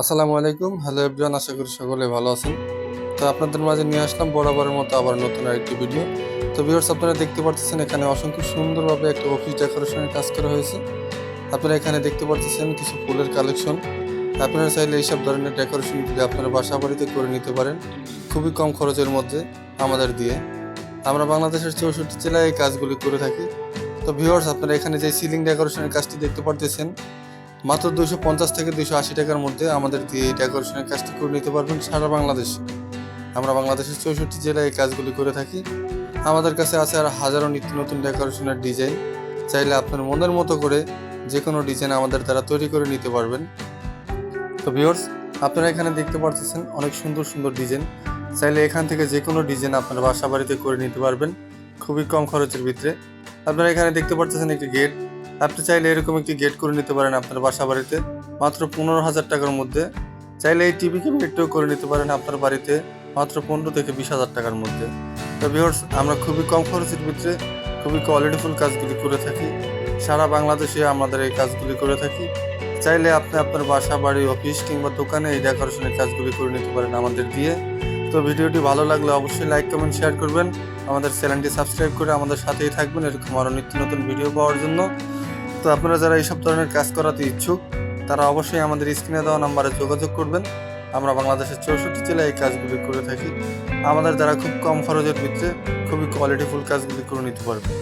আসসালামু আলাইকুম। Hello everyone, আশা করি সকলে ভালো আছেন। তো আপনাদের মাঝে নিয়ে আসলাম বরাবরের মতো আবার নতুন আরেকটি ভিডিও। তো ভিউয়ার্স, আপনারা দেখতে পাচ্ছেন এখানে অসংখ্য সুন্দরভাবে একটা অফিস ডেকোরেশনের কাজ করা হয়েছে। আপনারা এখানে দেখতে পাচ্ছেন কিছু ফুলের কালেকশন। আপনারা চাইলে এইসব ধরনের ডেকোরেশন যদি আপনারা বাসা বাড়িতে করে নিতে পারেন খুবই কম খরচের মধ্যে আমাদের দিয়ে। আমরা বাংলাদেশের 64 জেলায় এই কাজগুলি করে থাকি। তো ভিউয়ার্স, আপনারা এখানে যে সিলিং ডেকোরেশনের কাজটি দেখতে পাচ্ছেন মাত্র 250 থেকে 280 টাকার মধ্যে আমাদের দিয়ে এই ডেকোরেশনের কাজটি করে নিতে পারবেন সারা বাংলাদেশে। আমরা বাংলাদেশের 64 জেলায় এই কাজগুলি করে থাকি। আমাদের কাছে আছে আর হাজারো নিত্য নতুন ডেকোরেশনের ডিজাইন। চাইলে আপনার মনের মতো করে যে কোনো ডিজাইন আমাদের দ্বারা তৈরি করে নিতে পারবেন। তো ভিউয়ার্স, আপনারা এখানে দেখতে পাচ্ছেন অনেক সুন্দর সুন্দর ডিজাইন। চাইলে এখান থেকে যে কোনো ডিজাইন আপনার বাসা বাড়িতে করে নিতে পারবেন খুবই কম খরচের ভিতরে। আপনারা এখানে দেখতে পাচ্ছেন একটি গেট। আপনি চাইলে এরকম একটি গেট করে নিতে পারেন আপনার বাসা বাড়িতে মাত্র 15,000 টাকার মধ্যে। চাইলে এই টিভি ক্যাবিনেটটাও করে নিতে পারেন আপনার বাড়িতে মাত্র 15 থেকে 20,000 টাকার মধ্যে। তো ভিউয়ার্স, আমরা খুবই কম খরচের ভিতরে খুবই কোয়ালিটিফুল কাজগুলি করে থাকি। সারা বাংলাদেশে আমাদের এই কাজগুলি করে থাকি। চাইলে আপনি আপনার বাসা বাড়ি অফিস কিংবা দোকানে এই ডেকোরেশনের কাজগুলি করে নিতে পারেন আমাদের দিয়ে। তো ভিডিওটি ভালো লাগলে অবশ্যই লাইক কমেন্ট শেয়ার করবেন। আমাদের চ্যানেলটি সাবস্ক্রাইব করে আমাদের সাথেই থাকবেন এরকম আরও নিত্য নতুন ভিডিও পাওয়ার জন্য। তো আপনারা যারা এইসব ধরনের কাজ করাতে ইচ্ছুক তারা অবশ্যই আমাদের স্ক্রিনে দেওয়া নাম্বারে যোগাযোগ করবেন। আমরা বাংলাদেশের 64 জেলায় এই কাজগুলি করে থাকি। আমাদের দ্বারা খুব কম খরচের ভিতরে খুবই কোয়ালিটিফুল কাজগুলি করে নিতে পারবেন।